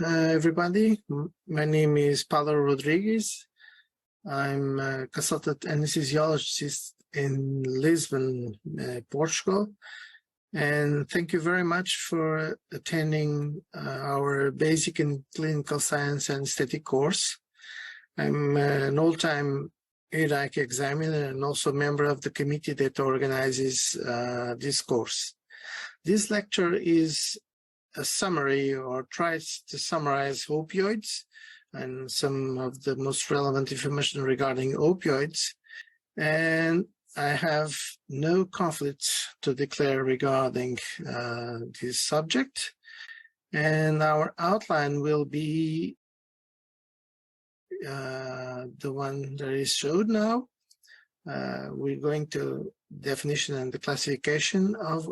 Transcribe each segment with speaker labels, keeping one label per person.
Speaker 1: everybody. My name is Paulo Rodrigues. I'm a consultant anesthesiologist in Lisbon, Portugal. And thank you very much for attending our basic and clinical science anesthetic course. I'm an old-time ERIC examiner and also a member of the committee that organizes this course. This lecture is a summary or tries to summarize opioids and some of the most relevant information regarding opioids. And I have no conflicts to declare regarding this subject. And our outline will be the one that is showed now. We're going to definition and the classification of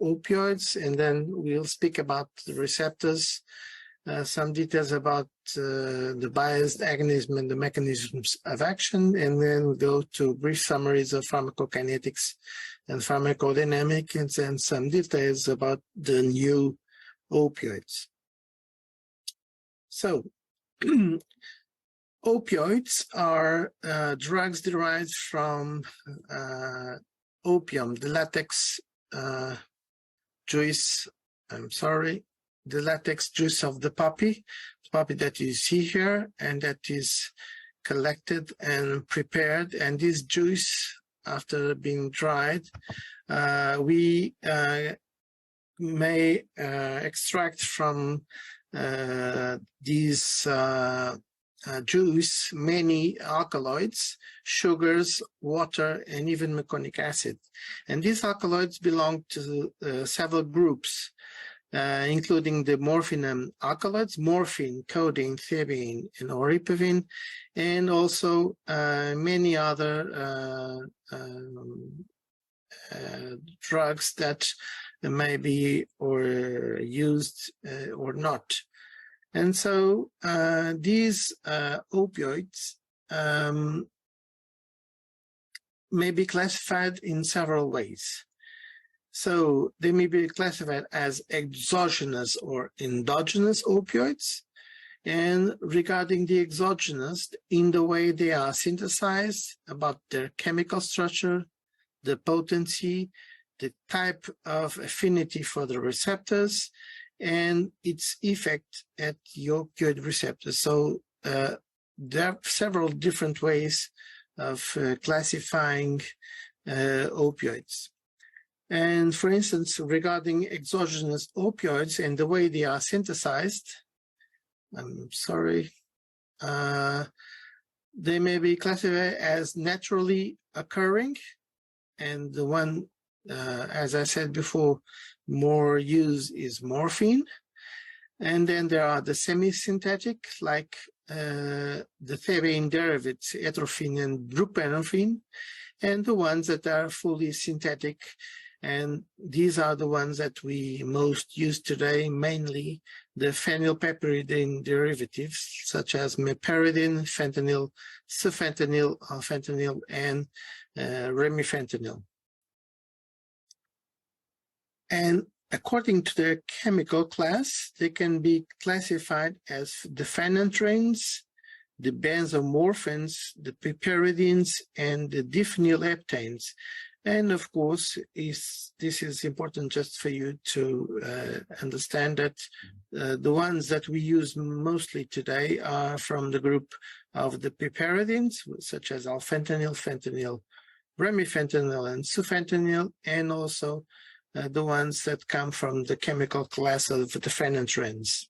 Speaker 1: opioids, and then we'll speak about the receptors, some details about the biased agonism and the mechanisms of action, and then we'll go to brief summaries of pharmacokinetics and pharmacodynamics and some details about the new opioids. So, opioids are drugs derived from opium, the latex juice, the latex juice of the poppy that you see here, and that is collected and prepared. And this juice, after being dried, we may extract from these juice many alkaloids, sugars, water, and even meconic acid. And these alkaloids belong to several groups, including the morphine alkaloids, morphine, codeine, theanine, and oripivine, and also many other drugs that may be or used or not. And so these opioids may be classified in several ways. So they may be classified as exogenous or endogenous opioids. And regarding the exogenous, in the way they are synthesized, about their chemical structure, the potency, the type of affinity for the receptors, and its effect at the opioid receptor. So there are several different ways of classifying opioids. And for instance, regarding exogenous opioids and the way they are synthesized, they may be classified as naturally occurring, and the one, as I said before, more used is morphine. And then there are the semi-synthetic, like the theanine derivatives, atropine and buprenorphine, and the ones that are fully synthetic. And these are the ones that we most use today, mainly the phenylpiperidine derivatives, such as meperidine, fentanyl, sufentanil, alfentanil, and remifentanil. And according to their chemical class, they can be classified as the phenanthrones, the benzomorphins, the piperidines, and the diphenylheptanes. And of course, this is important just for you to understand that the ones that we use mostly today are from the group of the piperidines, such as alfentanil, fentanyl, remifentanil, and sufentanil, and also the ones that come from the chemical class of the phenanthrones.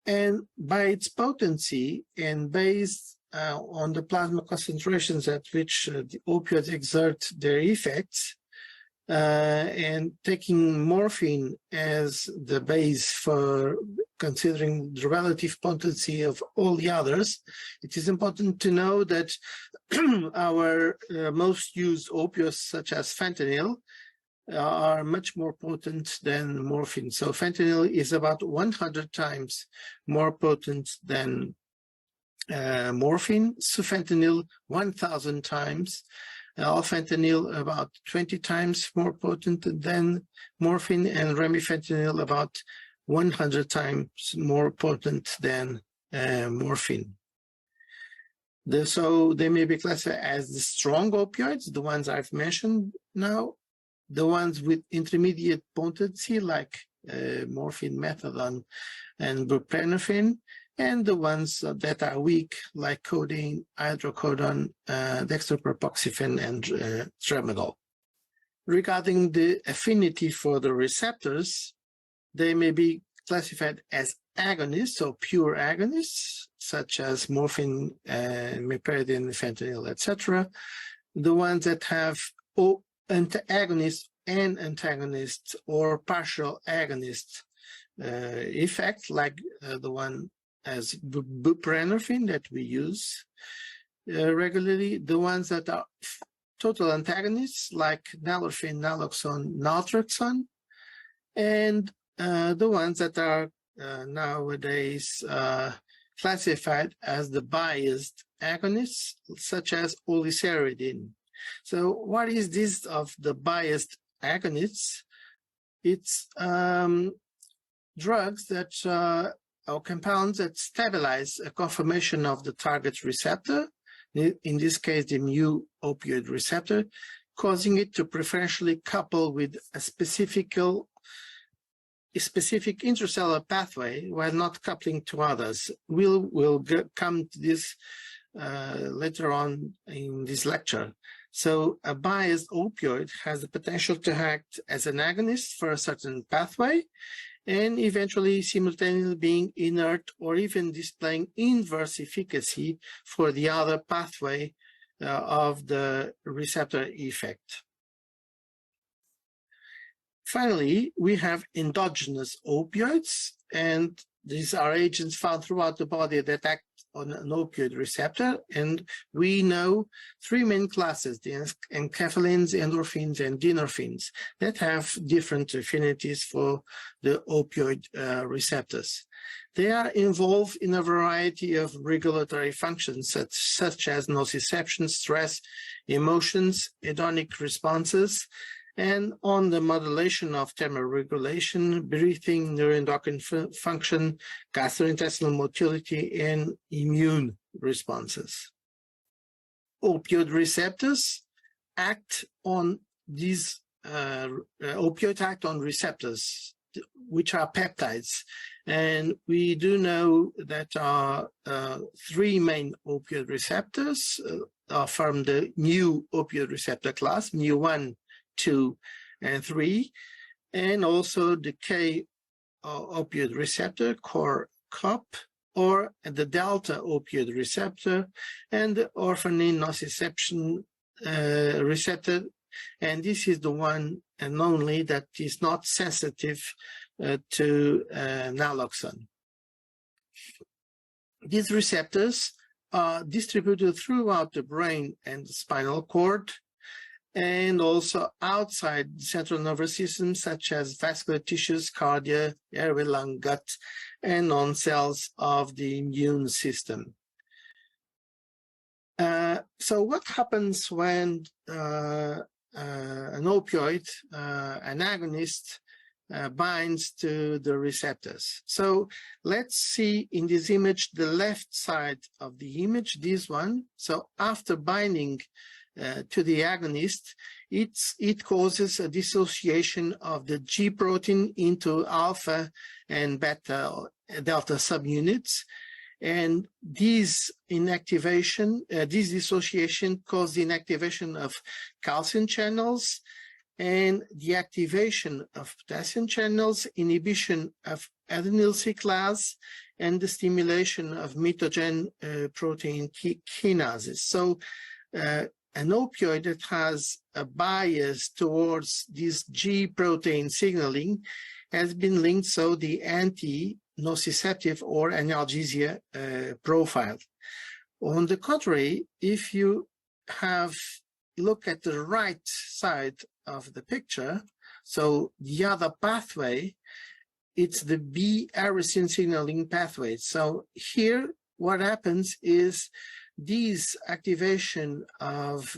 Speaker 1: And by its potency and based on the plasma concentrations at which the opioids exert their effects, and taking morphine as the base for considering the relative potency of all the others, it is important to know that our most used opioids, such as fentanyl, are much more potent than morphine. So fentanyl is about 100 times more potent than morphine, sufentanil 1,000 times, alfentanil about 20 times more potent than morphine, and remifentanil about 100 times more potent than morphine. So they may be classified as the strong opioids, the ones I've mentioned now, the ones with intermediate potency like morphine, methadone, and buprenorphine, and the ones that are weak like codeine, hydrocodone, dextropropoxifen, and tramadol. Regarding the affinity for the receptors, they may be classified as agonists, so pure agonists, such as morphine, meperidine, fentanyl, etc. The ones that have antagonists and antagonists or partial agonist effect, like the one as buprenorphine that we use regularly. The ones that are total antagonists, like nalorphine, naloxone, naltrexone, and the ones that are nowadays classified as the biased agonists, such as oliceridine. So what is this of the biased agonists? It's drugs that or compounds that stabilize a conformation of the target receptor, in this case the mu opioid receptor, causing it to preferentially couple with a specific intracellular pathway while not coupling to others. We'll come to this later on in this lecture. So a biased opioid has the potential to act as an agonist for a certain pathway and eventually simultaneously being inert or even displaying inverse efficacy for the other pathway of the receptor effect. Finally, we have endogenous opioids, and these are agents found throughout the body that act on an opioid receptor, and we know three main classes, the enkephalins, endorphins, and dynorphins, that have different affinities for the opioid receptors. They are involved in a variety of regulatory functions, such as nociception, stress, emotions, hedonic responses, and on the modulation of thermoregulation, breathing, neuroendocrine function, gastrointestinal motility, and immune responses. Opioid receptors act on these, opioids act on receptors, which are peptides. And we do know that are three main opioid receptors from the mu opioid receptor class, mu1, 2, and 3, and also the K opioid receptor, core COP, or the delta opioid receptor, and the orphanine nociception receptor, and this is the one and only that is not sensitive to naloxone. These receptors are distributed throughout the brain and the spinal cord, and also outside the central nervous system, such as vascular tissues, cardia, airway, lung, gut, and on cells of the immune system. So what happens when an opioid, an agonist, binds to the receptors? So let's see in this image the left side of the image, this one. So after binding to the agonist, it causes a dissociation of the G protein into alpha and beta delta subunits, and this inactivation, this dissociation causes the inactivation of calcium channels and the activation of potassium channels, inhibition of adenyl cyclase, and the stimulation of mitogen protein kinases. So an opioid that has a bias towards this G protein signaling has been linked to the anti-nociceptive or analgesia profile. On the contrary, if you look at the right side of the picture, so the other pathway, it's the B-arrestin signaling pathway. So here what happens is this activation of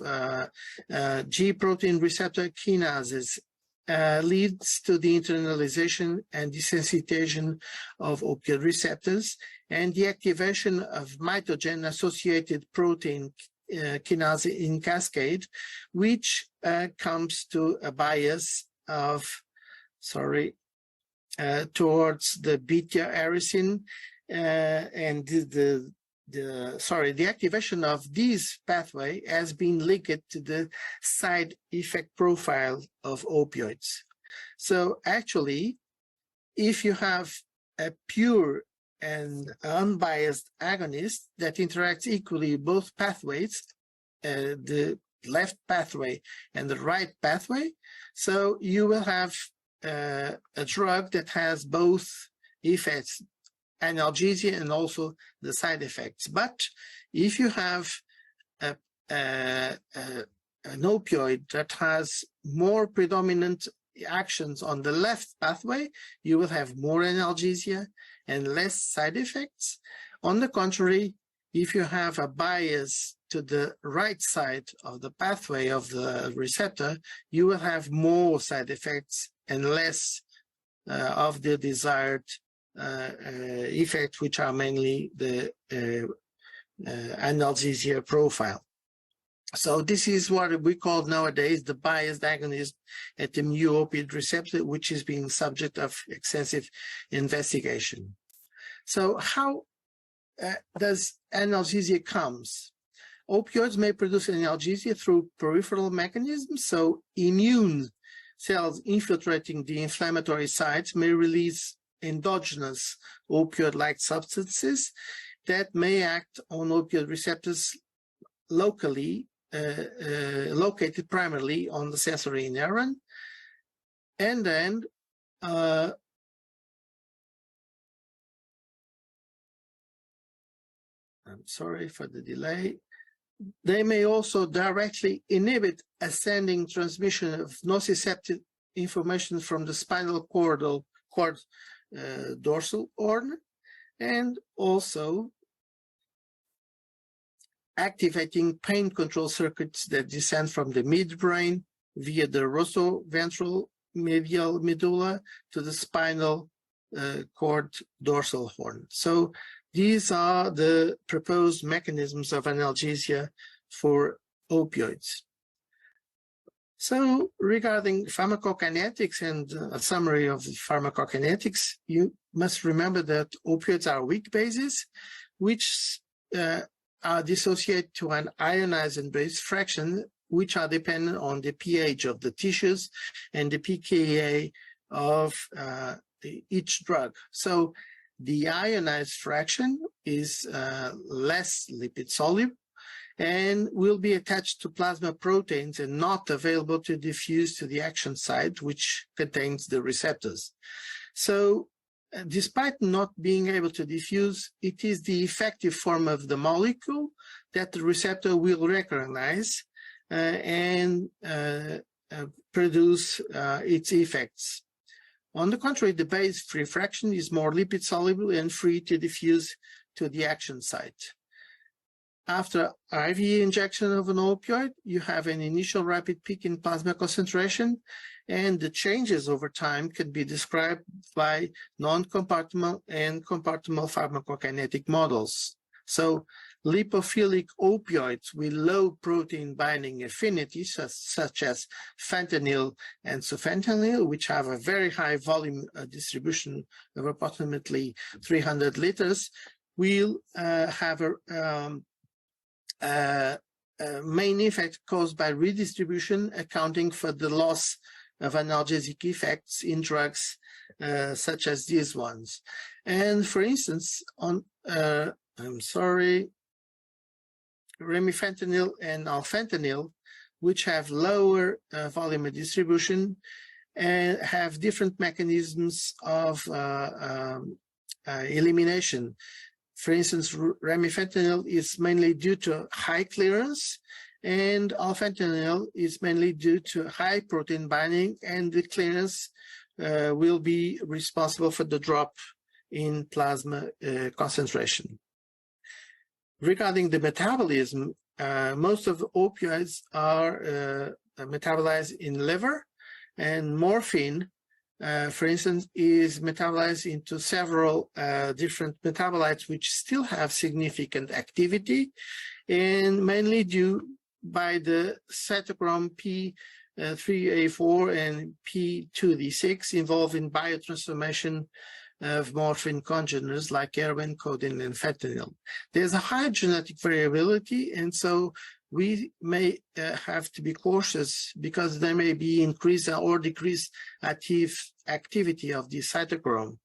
Speaker 1: G protein receptor kinases leads to the internalization and desensitization of opioid receptors and the activation of mitogen-associated protein kinase in cascade, which comes to a bias of, towards the beta-arrestin and the activation of this pathway has been linked to the side effect profile of opioids. So actually, if you have a pure and unbiased agonist that interacts equally both pathways, the left pathway and the right pathway, so you will have a drug that has both effects, analgesia and also the side effects. But if you have an opioid that has more predominant actions on the left pathway, you will have more analgesia and less side effects. On the contrary, if you have a bias to the right side of the pathway of the receptor, you will have more side effects and less of the desired effects, which are mainly the analgesia profile. So this is what we call nowadays the biased agonism at the mu-opioid receptor, which is being subject of extensive investigation. So how does analgesia comes? Opioids may produce analgesia through peripheral mechanisms, so immune cells infiltrating the inflammatory sites may release endogenous opioid-like substances that may act on opioid receptors locally, located primarily on the sensory neuron, and then I'm sorry for the delay. They may also directly inhibit ascending transmission of nociceptive information from the spinal cord dorsal horn, and also activating pain control circuits that descend from the midbrain via the rostroventral medial medulla to the spinal cord dorsal horn. So these are the proposed mechanisms of analgesia for opioids. So regarding pharmacokinetics and a summary of pharmacokinetics, you must remember that opioids are weak bases, which are dissociated to an ionized and base fraction, which are dependent on the pH of the tissues and the pKa of each drug. So the ionized fraction is less lipid soluble and will be attached to plasma proteins and not available to diffuse to the action site, which contains the receptors. So despite not being able to diffuse, it is the effective form of the molecule that the receptor will recognize and produce its effects. On the contrary, the base-free fraction is more lipid soluble and free to diffuse to the action site. After IV injection of an opioid, you have an initial rapid peak in plasma concentration, and the changes over time can be described by non-compartmental and compartmental pharmacokinetic models. So lipophilic opioids with low protein binding affinity, such as fentanyl and sufentanil, which have a very high volume distribution of approximately 300 liters, will have a main effect caused by redistribution, accounting for the loss of analgesic effects in drugs such as these ones. And for instance, on remifentanil and alfentanil, which have lower volume of distribution and have different mechanisms of elimination. For instance, remifentanil is mainly due to high clearance, and alfentanil is mainly due to high protein binding, and the clearance will be responsible for the drop in plasma concentration. Regarding the metabolism, most of the opioids are metabolized in liver, And morphine, for instance, is metabolized into several different metabolites which still have significant activity, and mainly due by the cytochrome P3A4 and P2D6 involved in biotransformation of morphine congeners like heroin, codeine, and fentanyl. There's a high genetic variability, and so we may have to be cautious because there may be increased or decreased activity of the cytochrome.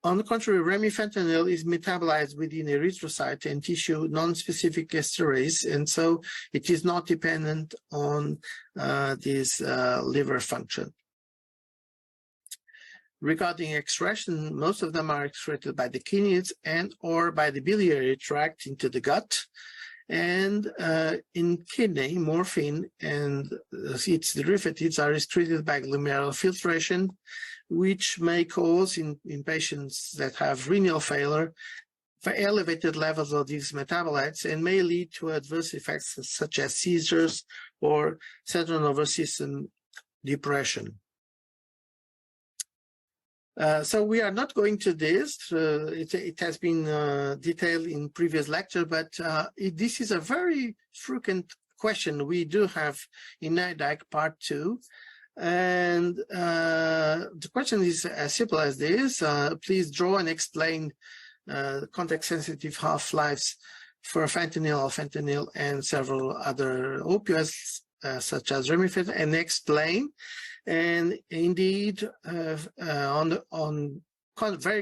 Speaker 1: On the contrary, remifentanil is metabolized within erythrocyte and tissue non-specific esterase, and so it is not dependent on this liver function. Regarding excretion, most of them are excreted by the kidneys and or by the biliary tract into the gut. And in kidney, morphine and its derivatives are excreted by glomerular filtration, which may cause in patients that have renal failure for elevated levels of these metabolites and may lead to adverse effects such as seizures or central nervous system depression. So we are not going to this. It has been detailed in previous lecture, but this is a very frequent question we do have in NIDAC Part 2. And the question is as simple as this. Please draw and explain context-sensitive half-lives for fentanyl, and several other opioids, such as remifentanil, and explain. And indeed, very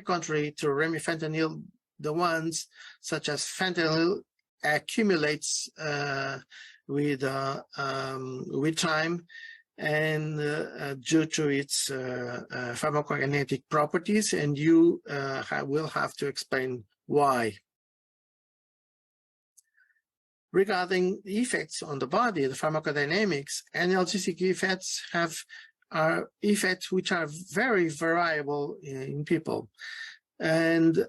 Speaker 1: contrary to remifentanil, the ones such as fentanyl accumulates with time, and due to its pharmacokinetic properties, and you will have to explain why. Regarding the effects on the body, the pharmacodynamics, analgesic effects are effects which are very variable in people. And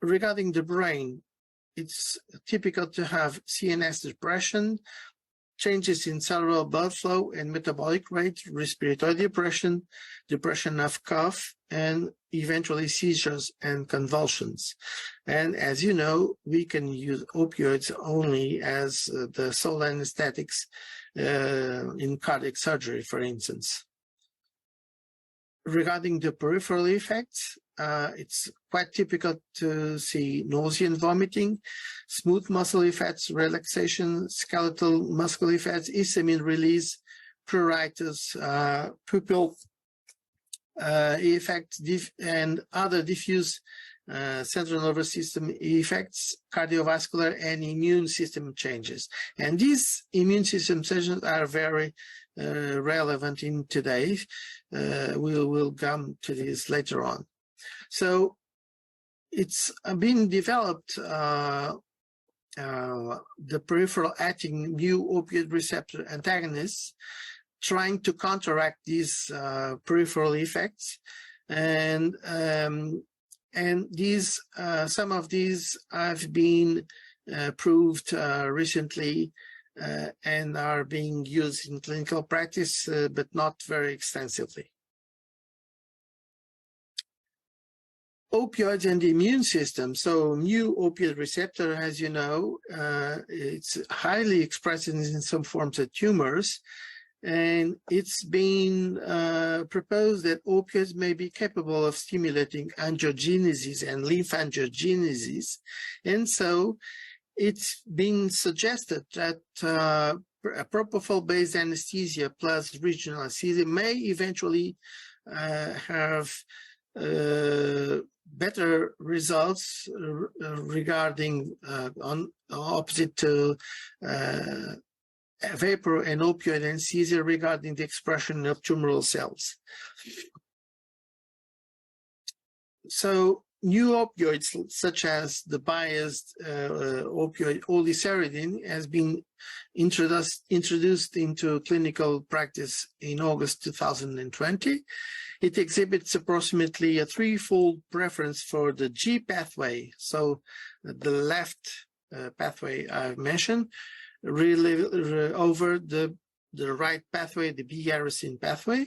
Speaker 1: regarding the brain, it's typical to have CNS depression, changes in cerebral blood flow and metabolic rate, respiratory depression, depression of cough, and eventually seizures and convulsions. And as you know, we can use opioids only as the sole anesthetics in cardiac surgery, for instance. Regarding the peripheral effects, it's quite typical to see nausea and vomiting, smooth muscle effects, relaxation, skeletal muscle effects, histamine release, pruritus, pupil effects, and other diffuse central nervous system effects, cardiovascular and immune system changes. And these immune system changes are very relevant in today. We'll come to this later on. So it's been developed, the peripheral acting new opioid receptor antagonists, trying to counteract these peripheral effects, and these some of these have been proved recently and are being used in clinical practice, but not very extensively. Opioids and the immune system. So new opioid receptor, as you know, it's highly expressed in some forms of tumors. And it's been proposed that opioids may be capable of stimulating angiogenesis and lymphangiogenosis. And so it's been suggested that propofol-based anesthesia plus regional anesthesia may eventually have better results regarding opposite to vapor and opioid anesthesia regarding the expression of tumoral cells. So new opioids such as the biased opioid oliceridine has been introduced into clinical practice in August 2020. It exhibits approximately a threefold preference for the G pathway. So the left pathway I've mentioned, really over the the right pathway, the B-arrestin pathway.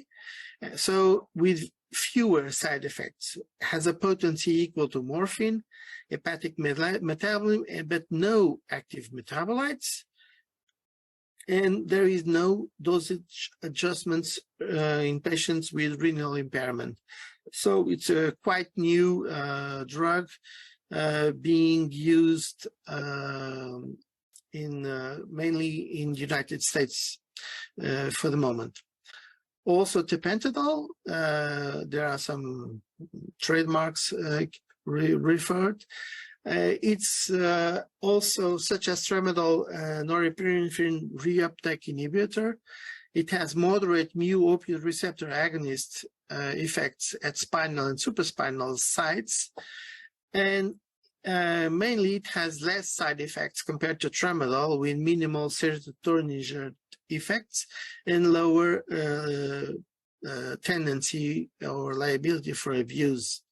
Speaker 1: So with fewer side effects, has a potency equal to morphine, hepatic metabolism, but no active metabolites. And there is no dosage adjustments in patients with renal impairment. So it's a quite new drug being used mainly in the United States for the moment. Also, tapentadol, there are some trademarks referred. It's also, such as tramadol, norepinephrine reuptake inhibitor. It has moderate mu-opioid receptor agonist effects at spinal and supraspinal sites. And mainly it has less side effects compared to tramadol, with minimal serotonergic effects and lower tendency or liability for abuse.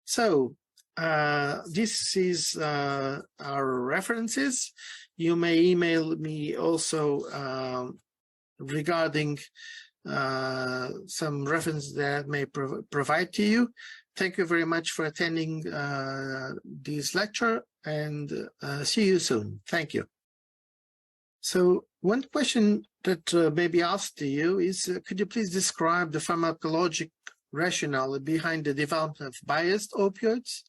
Speaker 1: So this is our references. You may email me also regarding some references that I may provide to you. Thank you very much for attending this lecture, and see you soon. Thank you. So one question that may be asked to you is, could you please describe the pharmacologic rationale behind the development of biased opioids?